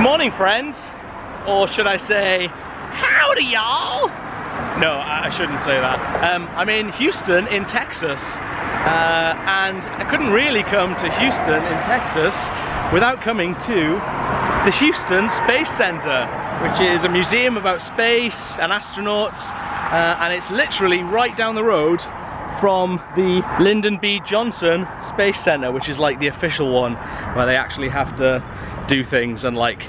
morning, friends, or should I say howdy, y'all? No, I shouldn't say that. I'm in Houston in Texas, and I couldn't really come to Houston in Texas without coming to the Houston Space Center, which is a museum about space and astronauts, and it's literally right down the road from the Lyndon B Johnson Space Center, which is like the official one where they actually have to do things and, like,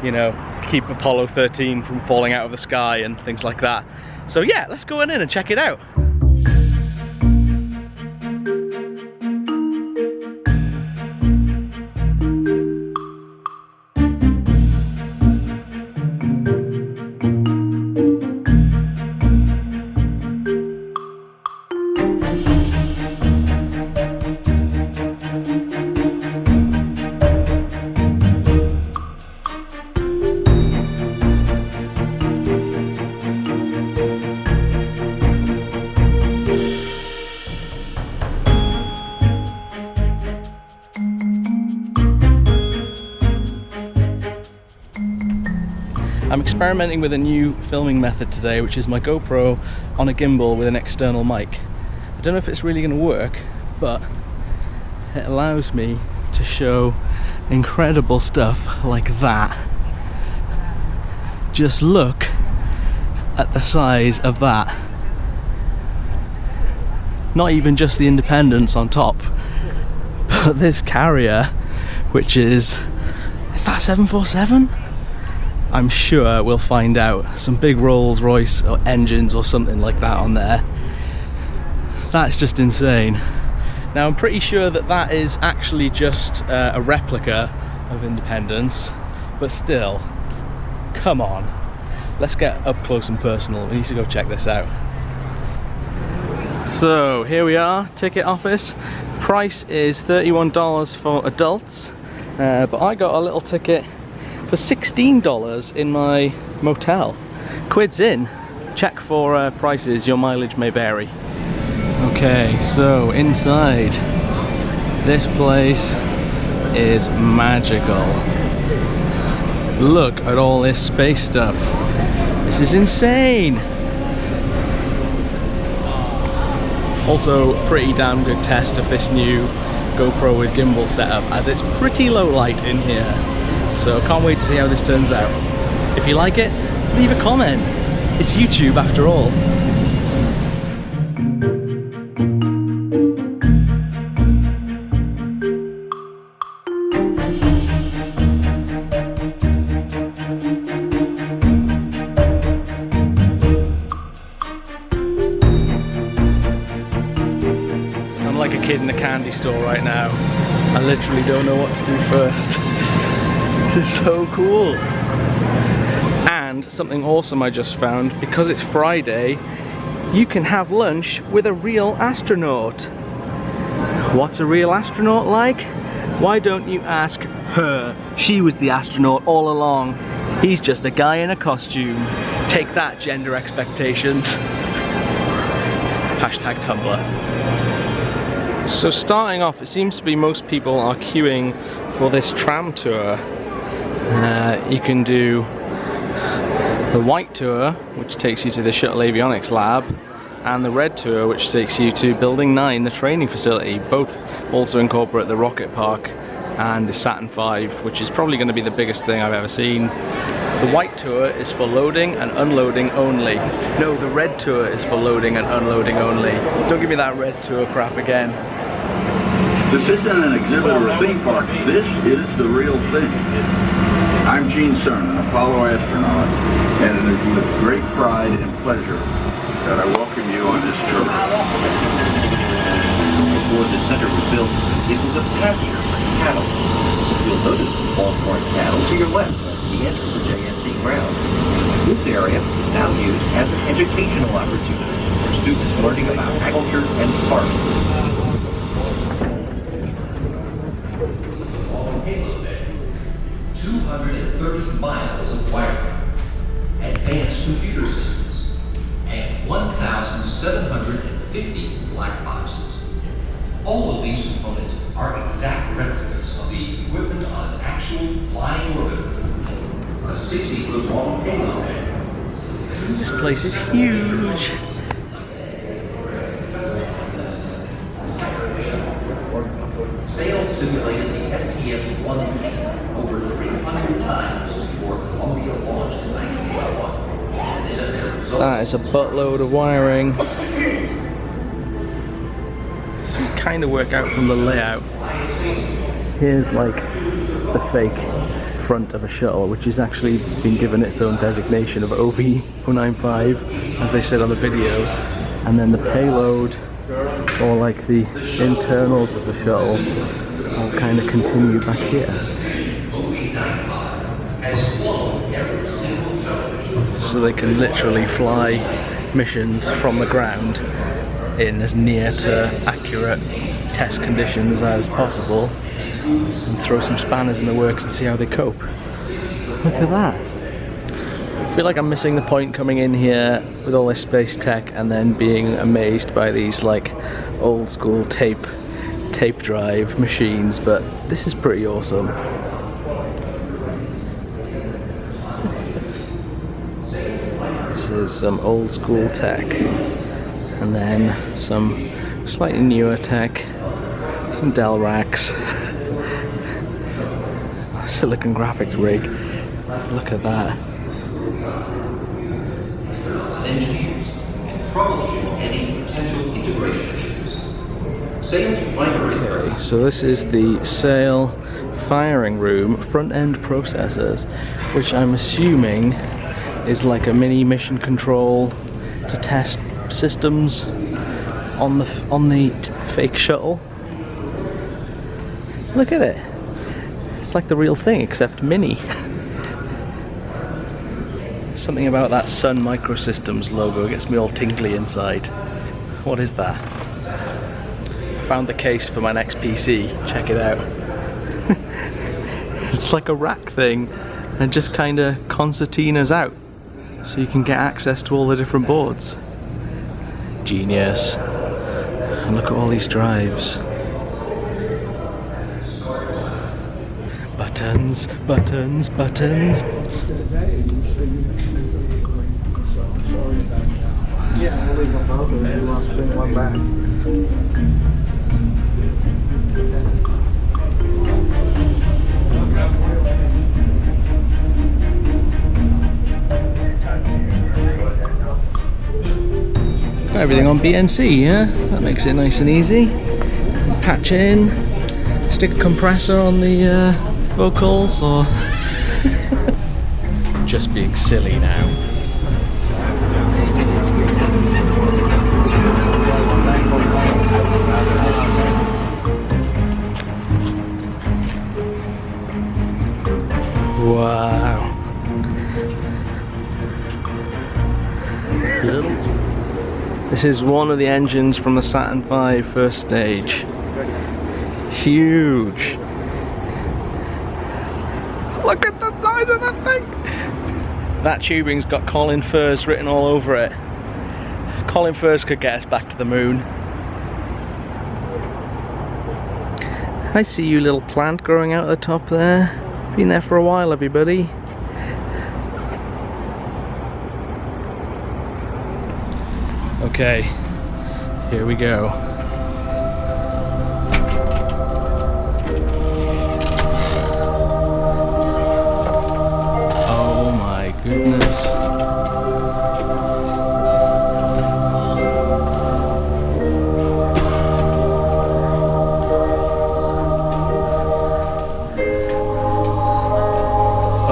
you know, keep Apollo 13 from falling out of the sky and things like that. So yeah, let's go in and check it out. I'm experimenting with a new filming method today, which is my GoPro on a gimbal with an external mic. I don't know if it's really going to work, but it allows me to show incredible stuff like that. Just look at the size of that. Not even just the Independence on top, but this carrier, which is that 747? I'm sure we'll find out. Some big Rolls Royce or engines or something like that on there. That's just insane. Now I'm pretty sure that that is actually just a replica of Independence, but still, come on. Let's get up close and personal. We need to go check this out. So here we are, ticket office. Price is $31 for adults, but I got a little ticket for $16 in my motel. Quids in. Check for prices, your mileage may vary. Okay, so inside, this place is magical. Look at all this space stuff. This is insane. Also, pretty damn good test of this new GoPro with gimbal setup, as it's pretty low light in here. So can't wait to see how this turns out. If you like it, leave a comment. It's YouTube after all. I'm like a kid in a candy store right now. I literally don't know what to do first. This is so cool. And something awesome I just found, because it's Friday, you can have lunch with a real astronaut. What's a real astronaut like? Why don't you ask her? She was the astronaut all along. He's just a guy in a costume. Take that, gender expectations. Hashtag Tumblr. So starting off, it seems to be most people are queuing for this tram tour. You can do the white tour, which takes you to the Shuttle Avionics Lab, and the red tour, which takes you to Building 9, the training facility. Both also incorporate the rocket park and the Saturn V, which is probably going to be the biggest thing I've ever seen. The white tour is for loading and unloading only. No, the red tour is for loading and unloading only. Don't give me that red tour crap again. This isn't an exhibit or a theme park. This is the real thing. I'm Gene Cernan, an Apollo astronaut, and it is with great pride and pleasure that I welcome you on this tour. Before the center was built, it was a pasture for cattle. You'll notice the Baltimore cattle to your left as we enter the JSC grounds. This area is now used as an educational opportunity for students learning about agriculture and farming. 230 miles of wiring, advanced computer systems, and 1,750 black boxes. All of these components are exact replicas of the equipment on an actual flying orbiter. a 60-foot long payload. This place is huge. Sail simulated the STS-1 mission over 300 times before Columbia launched in 1981. Said their results. That is a buttload of wiring. You kind of work out from the layout. Here's like the fake front of a shuttle, which has actually been given its own designation of OV-095, as they said on the video, and then the payload, or like the internals of the shuttle, all kind of continue back here. So they can literally fly missions from the ground in as near to accurate test conditions as possible, and throw some spanners in the works and see how they cope. Look at that. I feel like I'm missing the point coming in here with all this space tech and then being amazed by these like old school tape drive machines, but this is pretty awesome. This is some old school tech, and then some slightly newer tech, some Dell racks. Silicon graphics rig. Look at that. Engineers and troubleshoot any potential integration issues. Okay, so this is the sail firing room, front end processors, which I'm assuming is like a mini mission control to test systems on the fake shuttle. Look at it. It's like the real thing, except mini. Something about that Sun Microsystems logo gets me all tingly inside. What is that? I found the case for my next PC. Check it out. It's like a rack thing, and it just kind of concertinas out, so you can get access to all the different boards. Genius. And look at all these drives. Buttons, buttons, buttons. Yeah, we'll leave them both, and you want to bring one back. Got everything on BNC, yeah? That makes it nice and easy. Patch in, stick a compressor on the vocals, or just being silly now. Wow. This is one of the engines from the Saturn V first stage. Huge. Look at the size of that thing! That tubing's got Colin Furze written all over it. Colin Furze could get us back to the moon. I see you, little plant growing out at the top there. Been there for a while, everybody. Okay, here we go. Oh my goodness.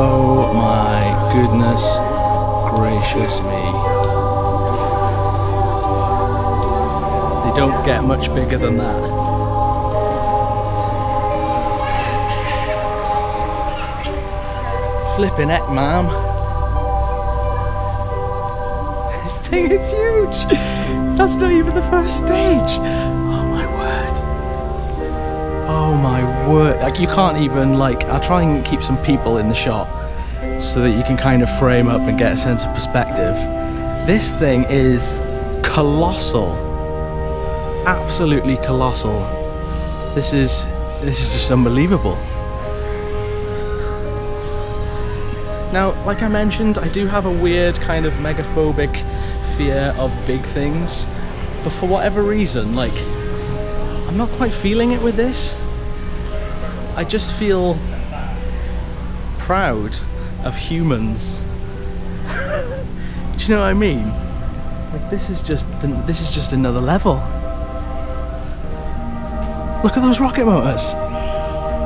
Oh my goodness gracious me. They don't get much bigger than that. Flipping heck, ma'am. This thing is huge. That's not even the first stage. Oh my word. Oh my word. Like, you can't even, like, I'll try and keep some people in the shot so that you can kind of frame up and get a sense of perspective. This thing is colossal. Absolutely colossal. This is just unbelievable. Now, like I mentioned, I do have a weird kind of megaphobic fear of big things, but for whatever reason, like, I'm not quite feeling it with this. I just feel proud of humans. Do you know what I mean? Like, this is just another level. Look at those rocket motors.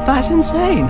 That's insane.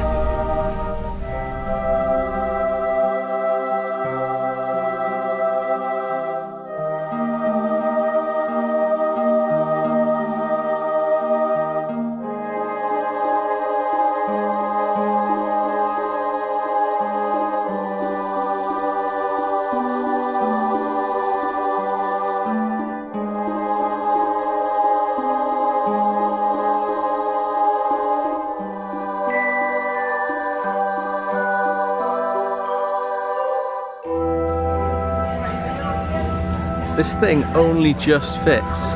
This thing only just fits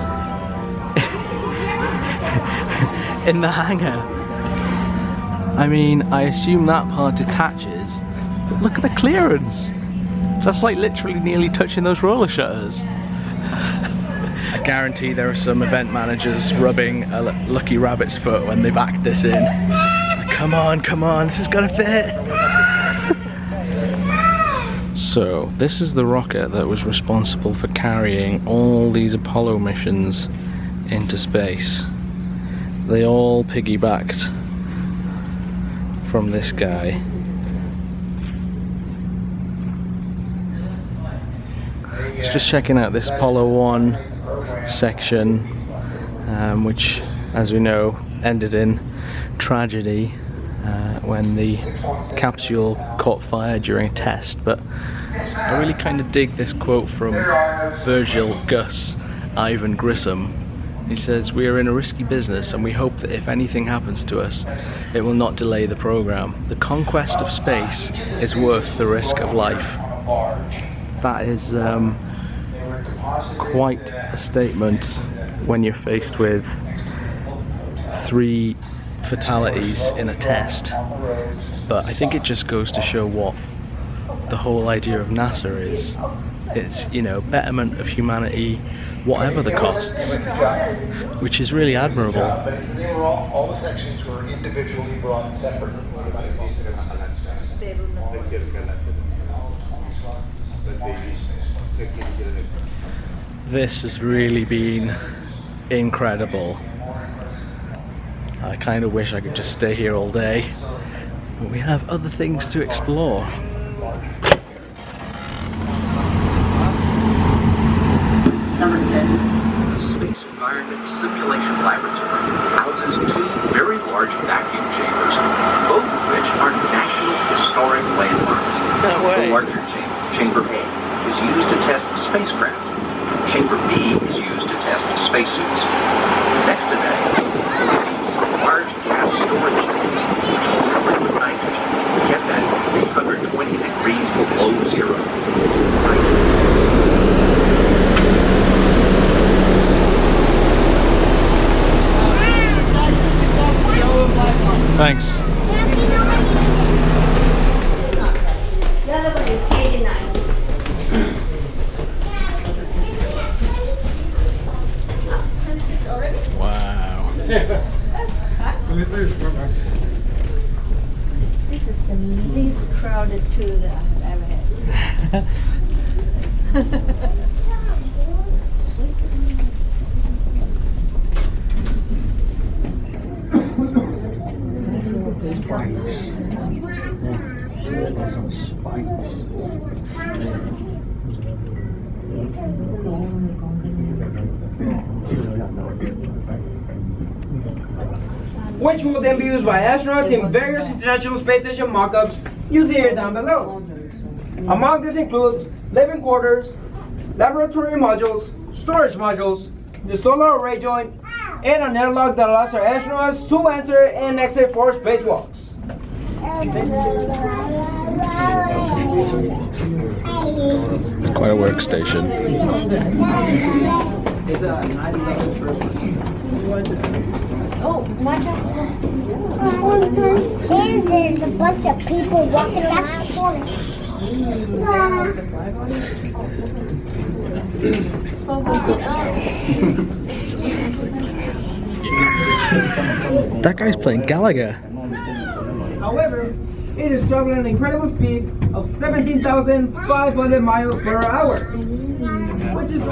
in the hangar. I mean, I assume that part detaches, but look at the clearance. That's like literally nearly touching those roller shutters. I guarantee there are some event managers rubbing a lucky rabbit's foot when they backed this in. Like, come on, this is gonna fit. So, this is the rocket that was responsible for carrying all these Apollo missions into space. They all piggybacked from this guy. Just checking out this Apollo 1 section, which, as we know, ended in tragedy when the capsule caught fire during a test. But I really kind of dig this quote from Virgil Gus Ivan Grissom. He says, "We are in a risky business and we hope that if anything happens to us, it will not delay the program. The conquest of space is worth the risk of life." That is quite a statement when you're faced with 3 fatalities in a test. But I think it just goes to show what the whole idea of NASA is. It's, you know, betterment of humanity, whatever the costs, which is really admirable. All the sections were individually brought separately. This has really been incredible. I kind of wish I could just stay here all day, but we have other things to explore. Number 10. The Space Environment Simulation Laboratory houses 2 very large vacuum chambers, both of which are National Historic Landmarks. No way. The larger chamber A, is used to test spacecraft. Chamber B is used to test spacesuits. Next to that, you'll see some large gas storage tanks, which hold liquid nitrogen, kept at 320 degrees below zero. Thanks. The other one is 89. Wow. This is the least crowded tour that I've ever had. Which will then be used by astronauts in various International Space Station mock-ups used here down below. Among this includes living quarters, laboratory modules, storage modules, the solar array joint, and an airlock that allows our astronauts to enter and exit for spacewalks. It's quite a workstation. Oh, my God. And there's a bunch of people walking down the corner. That guy's playing Gallagher. However, it is traveling at an incredible speed of 17,500 miles per hour. Which is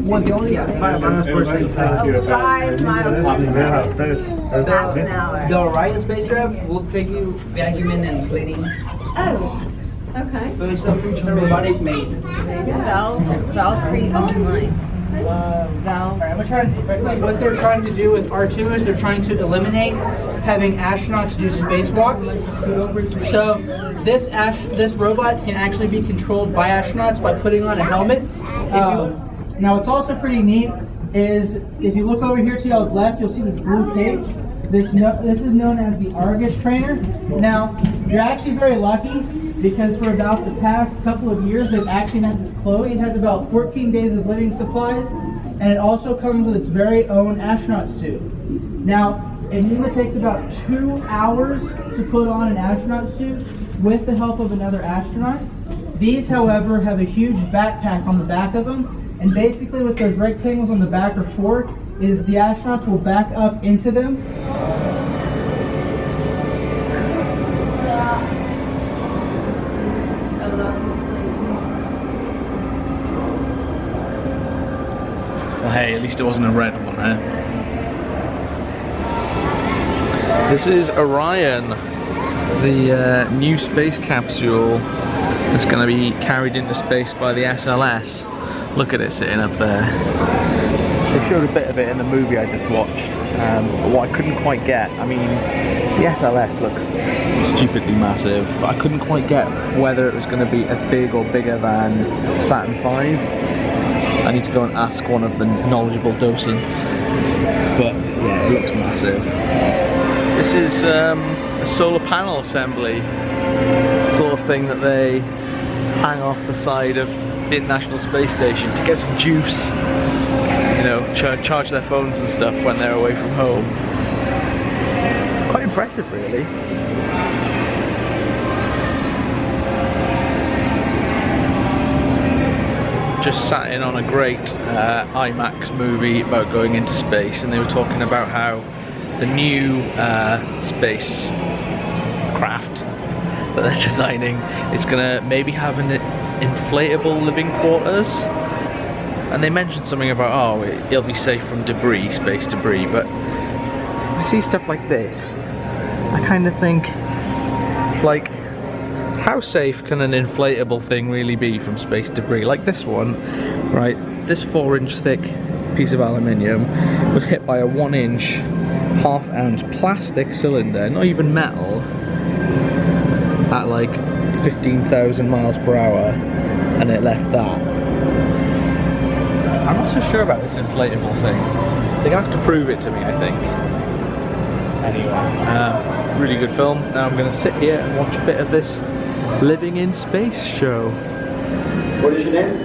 what the only 5 miles per second. 5 miles per second. Half an hour. The Orion spacecraft will take you vacuuming and cleaning. Oh, okay. So it's a robotic made. There you go. Valkyrie online. Val. What they're trying to do with R2 is they're trying to eliminate having astronauts do spacewalks. So this robot can actually be controlled by astronauts by putting on a helmet. Now what's also pretty neat is if you look over here to y'all's left, you'll see this blue cage. This is known as the Argus trainer. Now you're actually very lucky because for about the past couple of years they've actually had this closed. It has about 14 days of living supplies, and it also comes with its very own astronaut suit. Now it usually takes about 2 hours to put on an astronaut suit with the help of another astronaut. These, however, have a huge backpack on the back of them, and basically what those rectangles on the back are for is the astronauts will back up into them. Well, hey, at least it wasn't a red one, eh? This is Orion, the new space capsule that's going to be carried into space by the SLS. Look at it sitting up there. They showed a bit of it in the movie I just watched, but what I couldn't quite get, I mean, the SLS looks stupidly massive, but I couldn't quite get whether it was going to be as big or bigger than Saturn V. I need to go and ask one of the knowledgeable docents, but yeah, it looks massive. This is a solar panel assembly, sort of thing that they hang off the side of the International Space Station to get some juice, you know, charge their phones and stuff when they're away from home. It's quite impressive, really. Just sat in on a great IMAX movie about going into space, and they were talking about how the new space craft that they're designing is gonna maybe have an inflatable living quarters, and they mentioned something about, oh, it'll be safe from debris, space debris, but I see stuff like this, I kind of think, like, how safe can an inflatable thing really be from space debris? Like this one, right, this 4-inch thick piece of aluminium was hit by a 1-inch, half-ounce plastic cylinder, not even metal, at like 15,000 miles per hour, and it left that. I'm not so sure about this inflatable thing. They're gonna have to prove it to me, I think. Anyway, really good film. Now I'm gonna sit here and watch a bit of this living in space show. What is your name?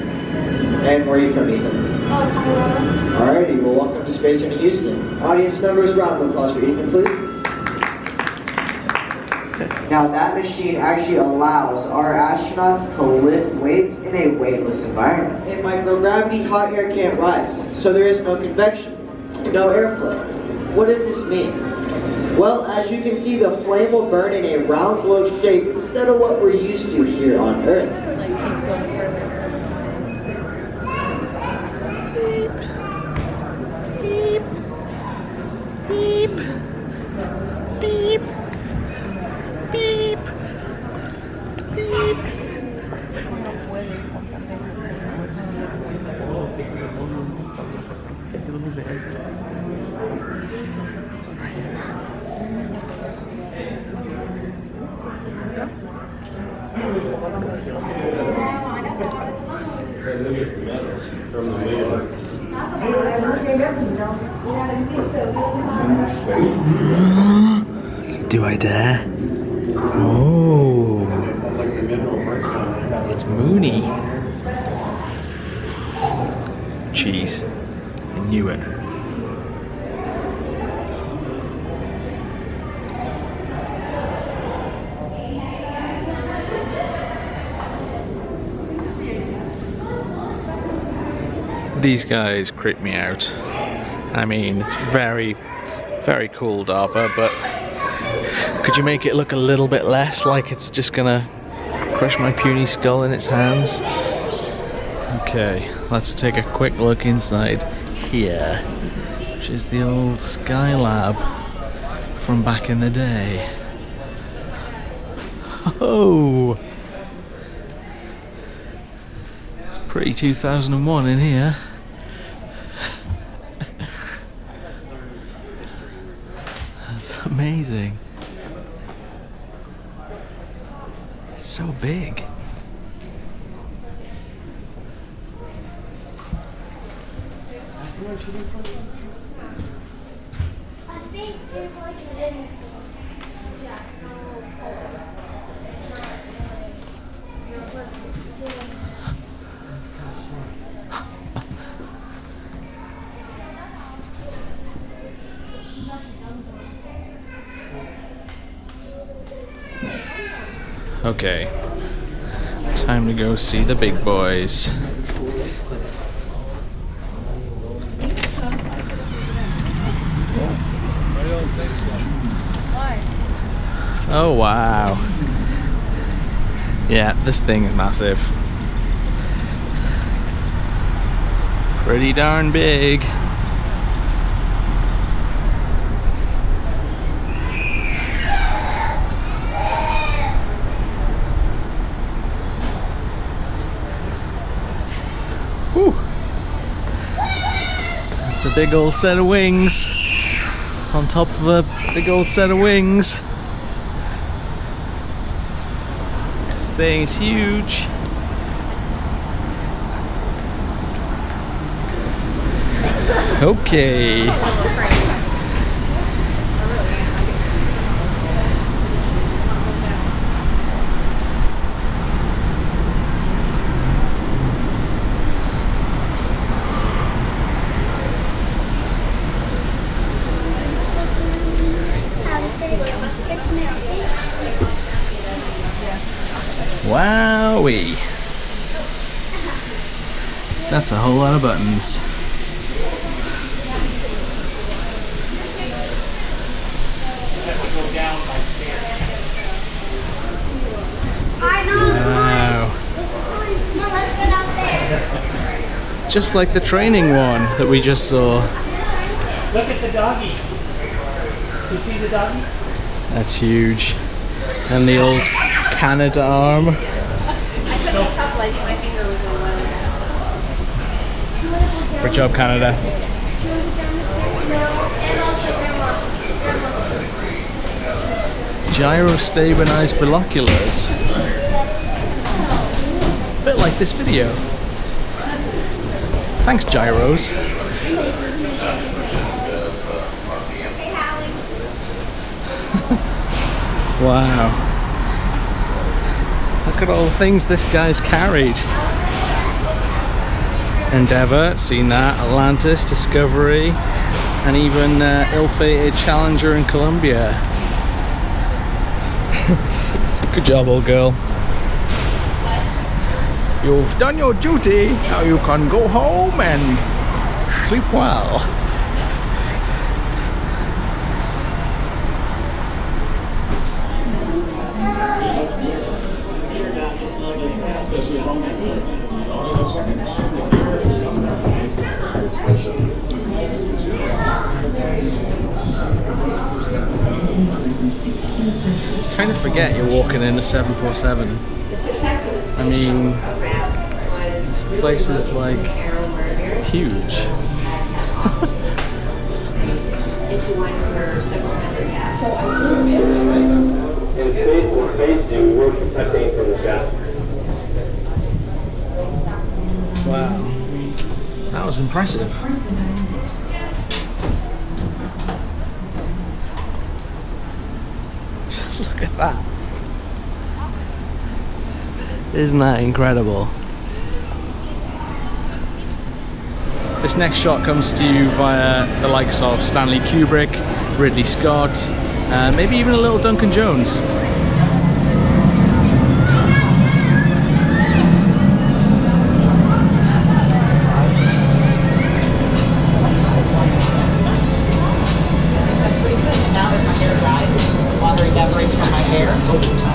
And where are you from, Ethan? Alrighty, well, welcome to Space in Houston. Audience members, round of applause for Ethan, please. Now, that machine actually allows our astronauts to lift weights in a weightless environment. In microgravity, hot air can't rise, so there is no convection, no airflow. What does this mean? Well, as you can see, the flame will burn in a round globe shape instead of what we're used to here on Earth. Beep. Beep. Beep. Beep. Beep. Do I dare? Oh, it's Mooney. Cheese. I knew it. These guys creep me out. I mean, it's very, very cool, DARPA, but could you make it look a little bit less like it's just gonna crush my puny skull in its hands? Okay, let's take a quick look inside here, which is the old Skylab from back in the day. Oh! It's pretty 2001 in here. That's amazing. It's so big. I think there's like an Okay, time to go see the big boys. Oh wow. Yeah, this thing is massive. Pretty darn big. Whew. That's a big old set of wings on top of a big old set of wings. This thing is huge. Okay. Wowee. That's a whole lot of buttons. Wow. It's just like the training one that we just saw. Look at the doggy. You see the doggy? That's huge. And the old Canada arm. I took a cup like my finger was going. Good job, Canada. Gyro-stabilized binoculars. A bit like this video. Thanks, gyros. Wow. Look at all the things this guy's carried. Endeavour, seen that. Atlantis, Discovery, and even ill-fated Challenger in Columbia. Good job, old girl. You've done your duty. Now you can go home and sleep well. Kind of forget you're walking in a 747. I mean, this place is like huge. Wow, that was impressive. Just look at that. Isn't that incredible? This next shot comes to you via the likes of Stanley Kubrick, Ridley Scott, maybe even a little Duncan Jones. It's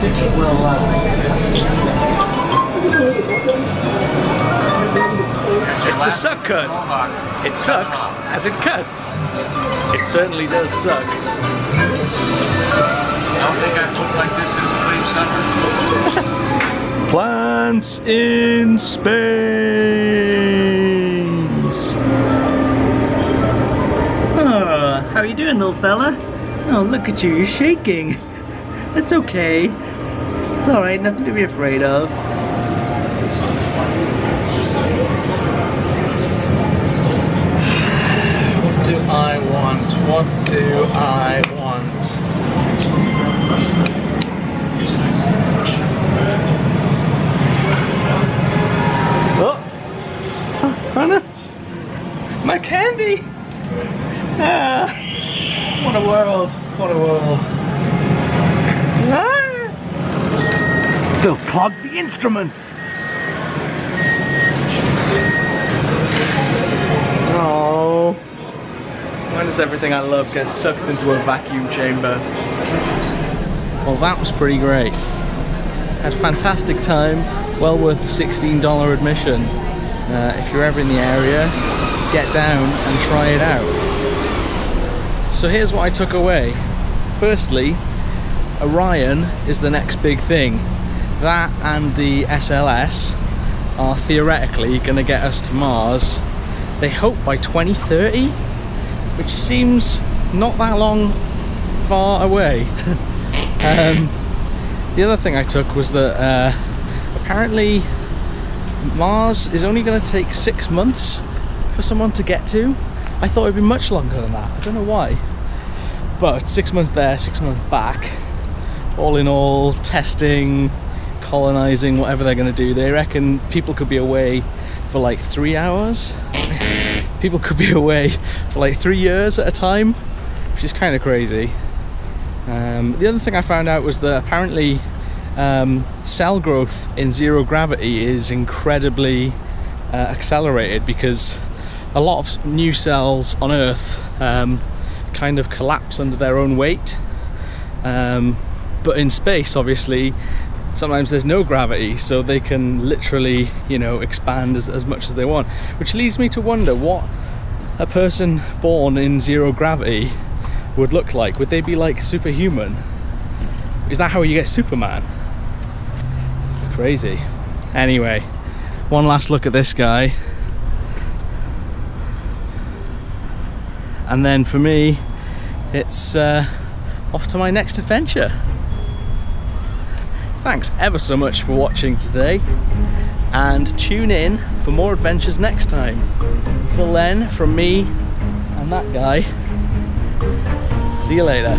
the suck cut. It sucks as it cuts. It certainly does suck. I don't think I've looked like this since Flame Summer. Plants in space. Oh, how are you doing, little fella? Oh, look at you, you're shaking. It's okay. It's alright, nothing to be afraid of. What do I want? What do I want? Oh! Hannah! My candy! Ah! What a world! What a world! Ah! They'll clog the instruments! Oh! Why does everything I love get sucked into a vacuum chamber? Well, that was pretty great. Had a fantastic time, well worth the $16 admission. If you're ever in the area, get down and try it out. So here's what I took away. Firstly, Orion is the next big thing. That and the SLS are theoretically going to get us to Mars, they hope by 2030, which seems not that far away. The other thing I took was that apparently Mars is only going to take 6 months for someone to get to. I thought it'd be much longer than that. I don't know why. But 6 months there, 6 months back. All in all, testing, colonizing, whatever they're going to do. They reckon people could be away for like 3 hours. People could be away for like 3 years at a time, which is kind of crazy. The other thing I found out was that apparently cell growth in zero gravity is incredibly accelerated, because a lot of new cells on Earth kind of collapse under their own weight, but in space obviously sometimes there's no gravity, so they can literally, you know, expand as much as they want, which leads me to wonder what a person born in zero gravity would look like. Would they be like superhuman? Is that how you get Superman? It's crazy. Anyway, one last look at this guy, and then for me it's off to my next adventure. Thanks ever so much for watching today, and tune in for more adventures next time. Until then, from me and that guy, see you later.